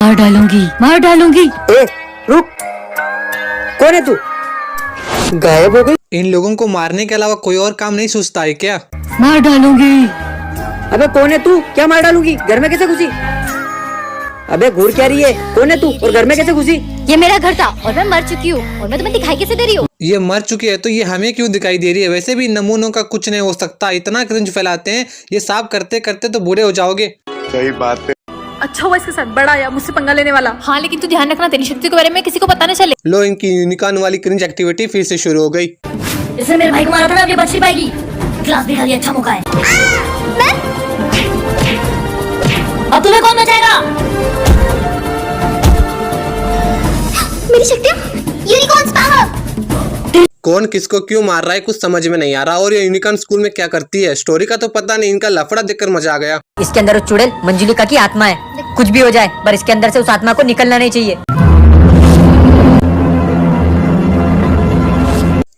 मार डालूंगी। ए, रुक, कौन है तू? गायब हो गई। इन लोगों को मारने के अलावा कोई और काम नहीं सोचता है क्या? मार डालूंगी। अबे कौन है तू? क्या मार डालूंगी? घर में कैसे घुसी? अबे घूर क्या रही है? कौन है तू और घर में कैसे घुसी? ये मेरा घर था और मैं मर चुकी हूँ और मैं तुम्हें दिखाई कैसे दे रही हूँ? ये मर चुकी है तो ये हमें क्यों दिखाई दे रही है? वैसे भी नमूनों का कुछ नहीं हो सकता, इतना क्रिंज फैलाते हैं, ये साफ करते करते तो बूढ़े हो जाओगे। सही बात है। अच्छा हुआ इसके साथ बड़ा आया मुझसे पंगा लेने वाला। हाँ लेकिन तू ध्यान रखना तेरी शक्ति के बारे में किसी को पता न चले। लो, इनकी यूनिकॉर्न वाली क्रिंज एक्टिविटी फिर से शुरू हो गई। इसने मेरे भाई को मारा था ना, अब ये बच नहीं पाएगी। क्लास भी खाली अच्छा मौका है। अब तुम्हें कौन बचाएगा? मेरी शक्तियाँ, यूनिकॉर्न्स पावर। कौन किसको क्यों मार रहा है कुछ समझ में नहीं आ रहा। और ये यूनिकॉर्न स्कूल में क्या करती है? स्टोरी का तो पता नहीं, इनका लफड़ा देखकर मजा आ गया। इसके अंदर उस चुड़ैल मंजुलिका की आत्मा है। कुछ भी हो जाए पर इसके अंदर से उस आत्मा को निकलना नहीं चाहिए।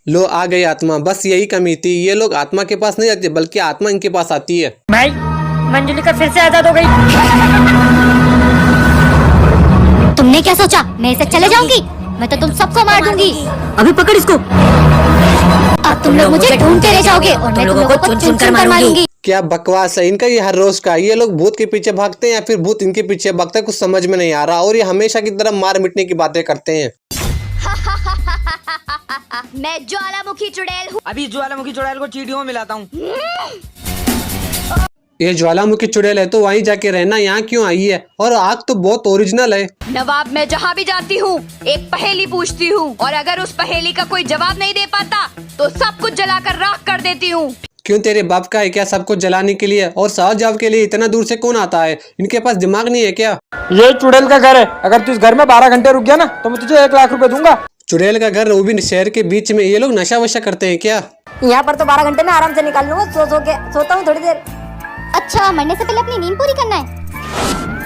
लो, आ गई आत्मा। बस यही कमी थी, ये लोग आत्मा के पास नहीं जाते बल्कि आत्मा इनके पास आती है। भाई, मंजुलिका फिर से आजाद हो गई। तुमने क्या सोचा मैं इसे चले जाऊंगी? मैं तो तुम सबको मार दूंगी। अभी पकड़ इसको। अब तुम लोग मुझे ढूंढते रह जाओगे और मैं तुम लोगों को चुन चुन कर मारूंगी। क्या बकवास है इनका ये हर रोज का। ये लोग भूत के पीछे भागते हैं या फिर भूत इनके पीछे भागता है, कुछ समझ में नहीं आ रहा। और ये हमेशा की तरह मार मिटने की बातें करते हैं। मैं ज्वालामुखी चुड़ैल हूँ। अभी ज्वालामुखी चुड़ैल को चींटियों में मिलाता हूँ। ये ज्वालामुखी चुड़ैल है तो वहीं जाके रहना, यहाँ क्यों आई है? और आग तो बहुत ओरिजिनल है। नवाब, मैं जहाँ भी जाती हूँ एक पहेली पूछती हूँ और अगर उस पहेली का कोई जवाब नहीं दे पाता तो सब कुछ जलाकर राख कर देती हूँ। क्यों, तेरे बाप का है क्या सब कुछ जलाने के लिए? और सवाल जवाब के लिए इतना दूर से कौन आता है? इनके पास दिमाग नहीं है क्या? ये चुड़ैल का घर है। अगर तू इस घर में 12 घंटे रुक गया ना तो मैं तुझे 1 लाख रुपए दूंगा। चुड़ैल का घर, वो भी शहर के बीच में। ये लोग नशा वशा करते हैं क्या? यहाँ पर तो 12 घंटे में आराम से निकाल लूंगा। सो के सोता हूँ थोड़ी देर। अच्छा, मरने से पहले अपनी नींद पूरी करना है।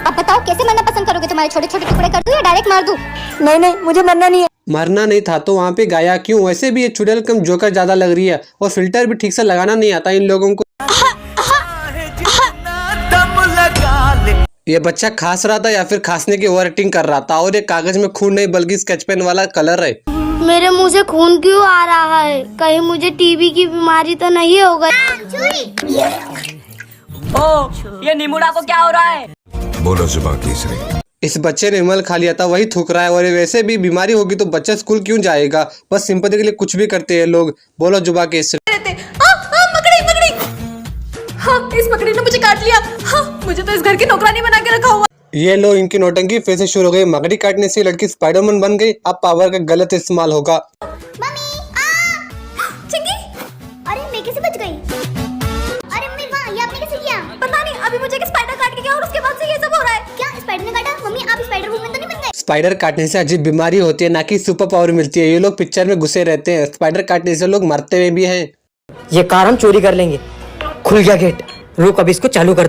अब बताओ कैसे मरना पसंद करोगे? तुम्हारे छोटे छोटे टुकड़े कर दूं या डायरेक्ट मार दूं? नहीं नहीं, मुझे मरना नहीं है। मरना नहीं था तो वहाँ पे गाया क्यों? वैसे भी ये चुड़ैल कम जोकर ज्यादा लग रही है और फिल्टर भी ठीक से लगाना नहीं आता इन लोगों को। ये बच्चा खांस रहा था या फिर खांसने की ओवर एक्टिंग कर रहा था। और ये कागज में खून नहीं बल्कि स्केच पेन वाला कलर है। मेरे मुंह से खून क्यों आ रहा है? कहीं मुझे टीबी की बीमारी तो नहीं हो गई? ये निमुड़ा को क्या हो रहा है? बोलो जुबान केसरी। इस बच्चे ने विमल खा लिया था, वही थूक रहा है। और ये वैसे भी बीमारी होगी तो बच्चा स्कूल क्यों जाएगा? बस सिंपैथी के लिए कुछ भी करते हैं लोग। बोलो जुबा केसरी। हाँ, इस मकड़ी ने मुझे काट लिया। हाँ, मुझे तो इस घर की नौकरानी बना के रखा हुआ। ये लो, इनकी नौटंकी फिर से शुरू हो गई। मकड़ी काटने से लड़की स्पाइडरमैन बन गई। अब पावर का गलत इस्तेमाल होगा। चिंकी, अरे मैं कैसे बच गई? अरे मम्मी वाह, ये आपने कैसे किया? पता नहीं, अभी मुझे एक स्पाइडर काट के गया और उसके बाद से ये सब हो रहा है। क्या स्पाइडर ने काटा? मम्मी आप स्पाइडर वुमन तो नहीं बन गए? स्पाइडर काटने से अजीब बीमारी होती है, ना कि सुपर पावर मिलती है। ये लोग पिक्चर में घुसे रहते हैं। स्पाइडर काटने से लोग मरते हुए भी हैं। ये कार हम चोरी कर लेंगे। खुल गया गेट। रुक, अब इसको चालू कर।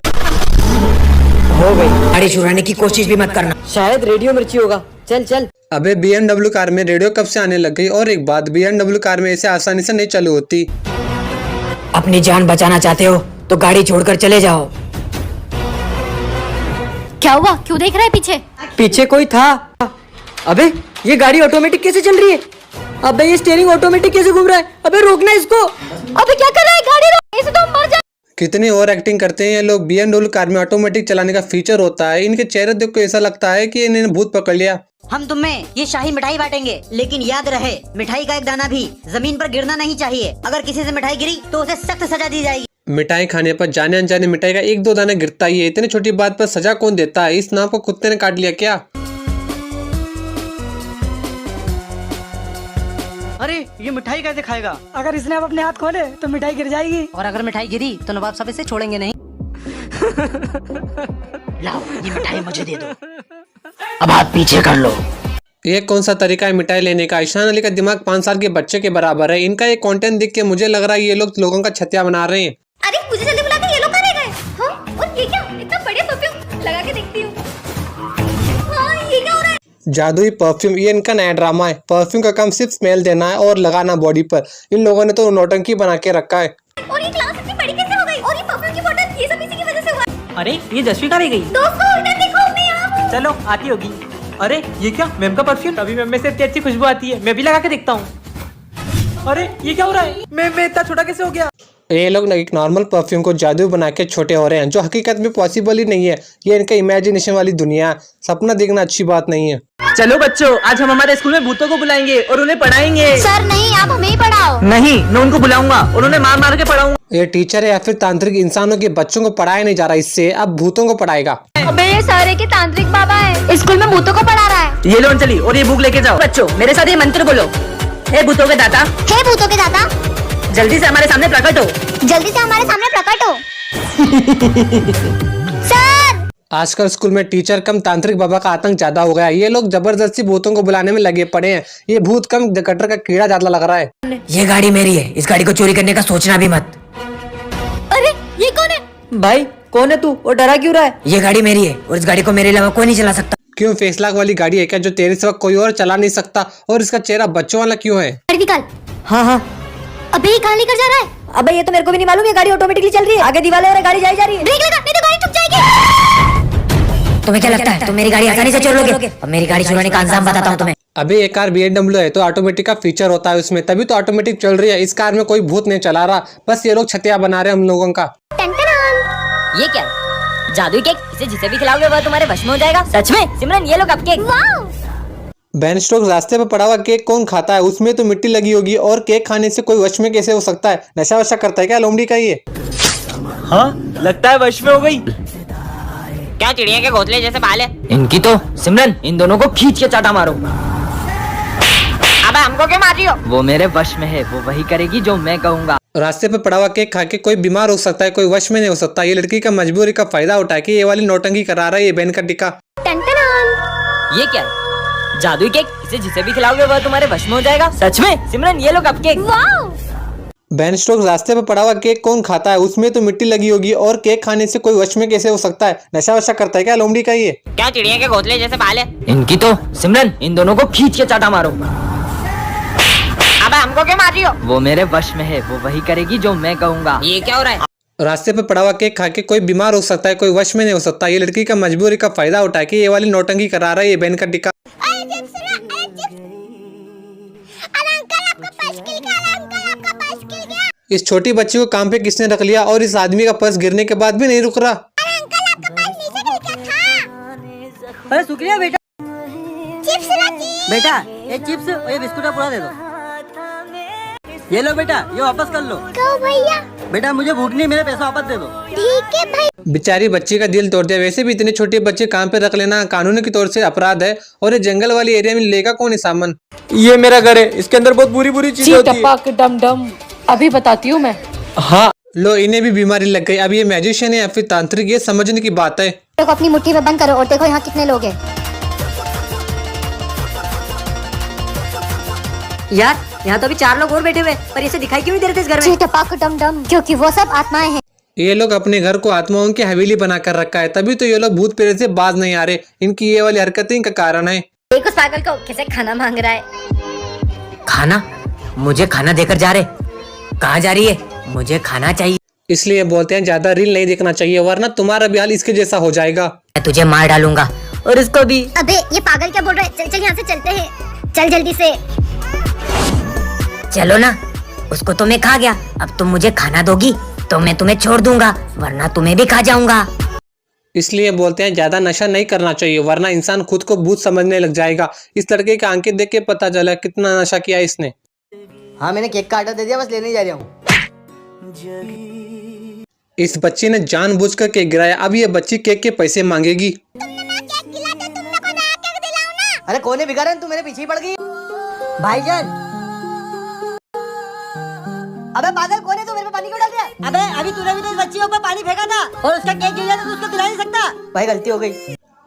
हो गई। गाड़ी चुराने की कोशिश भी मत करना, शायद रेडियो मिर्ची होगा। चल चल। अबे BMW कार में रेडियो कब से आने लग गई? और एक बात, BMW कार में ऐसे आसानी से नहीं चालू होती। अपनी जान बचाना चाहते हो तो गाड़ी छोड़कर चले जाओ। क्या हुआ? क्यों देख रहा है पीछे? पीछे कोई था। अबे ये गाड़ी ऑटोमेटिक कैसे चल रही है? अबे ये स्टीयरिंग ऑटोमेटिक कैसे घूम रहा है? अबे रोकना इसको। अबे क्या कर रहा है? गाड़ी रोक, ऐसे तो हम मर जाएंगे। कितनी ओवर एक्टिंग करते हैं ये लोग। BMW कार में ऑटोमेटिक चलाने का फीचर होता है। इनके चेहरे देख के ऐसा लगता है कि इन्हें भूत पकड़ लिया। हम तुम्हें ये शाही मिठाई बांटेंगे, लेकिन याद रहे मिठाई का एक दाना भी जमीन पर गिरना नहीं चाहिए। अगर किसी से मिठाई गिरी तो उसे सख्त सजा दी जाएगी। मिठाई खाने पर जाने अनजाने मिठाई का 1-2 दाना गिरता ही है। इतनी छोटी बात पर सजा कौन देता है? इस नाव को कुत्ते ने काट लिया क्या? अरे ये मिठाई कैसे खाएगा? अगर इसने अब अपने हाथ खोले तो मिठाई गिर जाएगी। और अगर मिठाई गिरी तो नवाब साहब इसे छोड़ेंगे नहीं। लाओ ये मिठाई मुझे दे दो। अब हाथ पीछे कर लो। ये कौन सा तरीका है मिठाई लेने का? ईशान अली का दिमाग 5 साल के बच्चे के बराबर है। इनका ये कंटेंट देख के मुझे लग रहा है ये लोग लोगों का छतिया बना रहे हैं। अरे मुझे जल्दी बुला के ये लोग कहाँ गए? हाँ, और ये क्या? इतना बढ़िया परफ्यूम लगा के देखती हूँ। हाँ, ये क्या हो रहा है? जादुई परफ्यूम, ये इनका नया ड्रामा है। परफ्यूम का काम सिर्फ स्मेल देना है और लगाना बॉडी पर। इन लोगों ने तो नौटंकी बना के रखा है। और ये क्लास इतनी बड़ी कैसे हो गई? और ये परफ्यूम की बोतल, ये सब इसी की वजह से हुआ। अरे ये 10वीं का रह गई। दोस्तों इधर देखो, मैं यहाँ हूँ। चलो आती होगी। अरे ये क्या, मैम का परफ्यूम? अभी मैम में से इतनी अच्छी खुशबू आती है, मैं भी लगा के देखता हूँ। अरे ये क्या हो रहा है, मैम मैं इतना छोटा कैसे हो गया? ये लोग एक नॉर्मल परफ्यूम को जादू बना के छोटे हो रहे हैं, जो हकीकत में पॉसिबल ही नहीं है। ये इनका इमेजिनेशन वाली दुनिया है, सपना देखना अच्छी बात नहीं है। चलो बच्चों, आज हम हमारे स्कूल में भूतों को बुलाएंगे और उन्हें पढ़ाएंगे। सर नहीं, आप हमें ही पढ़ाओ। नहीं, मैं उनको बुलाऊंगा और उन्हें मार मार के पढ़ाऊंगा। ये टीचर है या फिर तांत्रिक इंसानों के बच्चों को पढ़ाया नहीं जा रहा, इससे अब भूतों को पढ़ाएगा। अबे ये सारे के तांत्रिक बाबा है, स्कूल में भूतों को पढ़ा रहा है। ये लो अंजलि, और ये बुक लेके जाओ। बच्चों मेरे साथ ये मंत्र बोलो। हे भूतों के दाता, हे भूतों के दाता, जल्दी से हमारे सामने प्रकट हो। जल्दी से हमारे सामने प्रकट हो। सर आजकल स्कूल में टीचर कम तांत्रिक बाबा का आतंक ज्यादा हो गया है। ये लोग जबरदस्ती भूतों को बुलाने में लगे पड़े हैं। ये भूत कम गटर का कीड़ा ज्यादा लग रहा है। ये गाड़ी मेरी है, इस गाड़ी को चोरी करने का सोचना भी मत। अरे ये कौन है? भाई कौन है तू और डरा क्यों रहा है? ये गाड़ी मेरी है और इस गाड़ी को मेरे अलावा कोई नहीं चला सकता। क्यों, 5 लाख वाली गाड़ी है क्या जो तेरे सिवा कोई और चला नहीं सकता? और इसका चेहरा बच्चों वाला क्यों है? निकाल। हाँ हाँ। अबे ये कहाँ लेकर जा रहा है? अबे ये तो मेरे को भी नहीं मालूम, ये गाड़ी ऑटोमेटिकली चल रही है। आगे दीवार है और गाड़ी जाई जा रही है। ब्रेक लगा, नहीं तो गाड़ी ठुक जाएगी। तुम्हें क्या लगता है तुम मेरी गाड़ी आसानी से चोर लोगे? अब मेरी गाड़ी चुराने का अंजाम बताता हूँ तुम्हें। अभी एक कार BMW है तो ऑटोमेटिक का फीचर होता है उसमें, तभी तो ऑटोमेटिक चल रही है। इस कार में कोई भूत नहीं चला रहा, बस ये लोग छतिया बना रहे हैं हम लोगों का। ये क्या जादुई केक? इसे जिसे भी खिलाओगे वह तुम्हारे वश में हो जाएगा। सच में सिमरन, ये लो कप केक। बेन स्टोक्स रास्ते पे पड़ा हुआ केक कौन खाता है? उसमें तो मिट्टी लगी होगी, और केक खाने से कोई वश में कैसे हो सकता है? नशा वशा करता है क्या लोमड़ी का ये? हाँ लगता है वश में हो गई। क्या चिड़िया के घोंसले जैसे बाल है इनकी तो। सिमरन इन दोनों को खींच के चाटा मारो। अबे हमको क्यों मार रही हो? वो मेरे वश में है, वो वही करेगी जो मैं कहूँगा। रास्ते पे पड़ा हुआ केक खा के कोई बीमार हो सकता है, कोई वश में नहीं हो सकता। ये लड़की का मजबूरी का फायदा उठा के ये वाली नौटंकी करा रहा है ये बेन का टिक्का। ये क्या जादुई केक? इसे जिसे भी खिलाओगे वह तुम्हारे वश में हो जाएगा। सच में सिमरन, ये लो कप केक। बेन स्टोक्स रास्ते पे पड़ा हुआ केक कौन खाता है? उसमें तो मिट्टी लगी होगी, और केक खाने से कोई वश में कैसे हो सकता है? नशा वशा करता है क्या लोमड़ी का ये? क्या चिड़िया के घोंसले जैसे बाल है इनकी तो। सिमरन इन दोनों को खींच के चाटा मारो। अबे हमको क्यों मार रही हो? वो मेरे वश में है, वो वही करेगी जो मैं कहूँगा। ये क्या हो रहा है? रास्ते पे पड़ा हुआ केक खा के कोई बीमार हो सकता है, कोई वश में नहीं हो सकता। ये लड़की का मजबूरी का फायदा उठा के ये वाली नौटंकी करा रहा है ये बेन का टिक्का। इस छोटी बच्ची को काम पे किसने रख लिया, और इस आदमी का पर्स गिरने के बाद भी नहीं रुक रहा। अरे शुक्रिया बेटा। बेटा ये चिप्स और ये बिस्कुट पूरा दे दो। ये लो बेटा, ये वापस कर लो। क्यों भैया? बेटा मुझे भूख नहीं, मेरे पैसा वापस दे दो। ठीक है भाई। बेचारी बच्ची का दिल तोड़ दिया। वैसे भी इतने छोटे बच्चे काम पे रख लेना कानून की तौर से अपराध है, और ये जंगल वाली एरिया में लेगा कौन है सामान? ये मेरा घर है, इसके अंदर बहुत बुरी बुरी चीजें होती है। डम डम, अभी बताती हूँ मैं। हाँ लो, इन्हें भी बीमारी लग गई। अब ये मैजिशियन है या फिर तांत्रिक, ये समझने की बात है। देखो अपनी मुट्ठी में बंद करो और देखो यहाँ कितने लोग हैं। यार यहाँ तो अभी 4 लोग और बैठे हुए, पर इसे दिखाई क्यों नहीं दे रहे थे इस घर में? टपाक डम डम, क्योंकि वो सब आत्माएं हैं। ये लोग अपने घर को आत्माओं की हवेली बना कर रखा है, तभी तो ये लोग भूत प्रेत से बाज नहीं आ रहे। इनकी ये वाली हरकतें इनका कारण है। एक उस पागल को किसे खाना मांग रहा है। खाना? मुझे खाना देकर जा रहे? कहाँ जा रही है? मुझे खाना चाहिए। इसलिए बोलते हैं ज्यादा रील नहीं देखना चाहिए, वरना तुम्हारा भी हाल इसके जैसा हो जाएगा। मैं तुझे मार डालूंगा और इसको भी। अबे ये पागल क्या बोल रहा है? चल चल यहाँ से चलते हैं, चल जल्दी से। चलो ना, उसको तो मैं खा गया, अब तुम मुझे खाना दोगी तो मैं तुम्हें छोड़ दूंगा, वरना तुम्हें भी खा जाऊंगा। इसलिए बोलते हैं ज्यादा नशा नहीं करना चाहिए, वरना इंसान खुद को भूत समझने लग जाएगा। इस लड़के की आंखें देख के पता चला कितना नशा किया इसने। हाँ मैंने केक का ऑर्डर दे दिया, बस लेने जा रहा हूँ। इस बच्ची ने जानबूझकर केक गिराया, अब ये बच्ची केक के पैसे मांगेगी। अरे कोने बिगाड़ तू मेरे पीछे ही पड़ गई। भाईजान अबे पागल कौन है तू? मेरे पे पानी क्यों डाल दिया? अबे अभी तूने भी तो इस बच्ची के ऊपर पानी फेंका था और उसका केक गिर गया तो उसको खिला नहीं सकता। भाई गलती हो गई।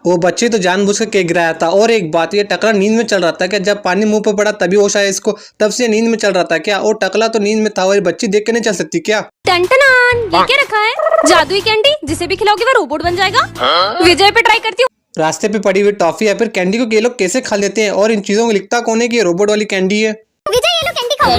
वो बच्ची तो जानबूझकर केक गिराया था। और एक बात, ये टकला नींद में चल रहा था क्या? जब पानी मुंह पर पड़ा तभी होश आया इसको, तब से नींद में चल रहा था क्या? और टकला तो नींद में था, और बच्ची देख के नहीं चल सकती क्या? टंटनान, ये क्या रखा है? जादुई कैंडी, जिसे भी खिलाओगे वो रोबोट बन जाएगा। विजय पे ट्राई करती हूँ। रास्ते पे पड़ी हुई टॉफी या फिर कैंडी को ये लोग कैसे खा लेते हैं? और इन चीजों को लिखता कौन है कि ये रोबोट वाली कैंडी है? विजय ये लो कैंडी खाओ।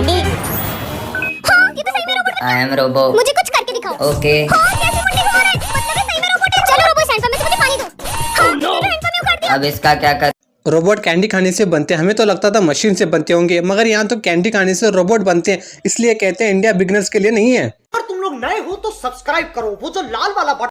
हाँ, ये तो सही में रोबोट। I am robo. मुझे कुछ करके दिखाओ। ओके। हाँ, कैसे मुट्ठी मार रहा है? मतलब ये सही में रोबोट है। चलो रोबो हैंडपंप में से मुझे पानी दो। हाँ, हैंडपंप में कर दिया। अब इसका क्या कर। रोबोट कैंडी खाने से बनते हैं, हमें तो लगता था मशीन से बनते होंगे, मगर यहाँ तो कैंडी खाने से रोबोट बनते हैं, इसलिए कहते हैं इंडिया बिगनर्स के लिए नहीं है। अगर तुम लोग नए हो तो सब्सक्राइब करो, वो जो लाल वाला बटन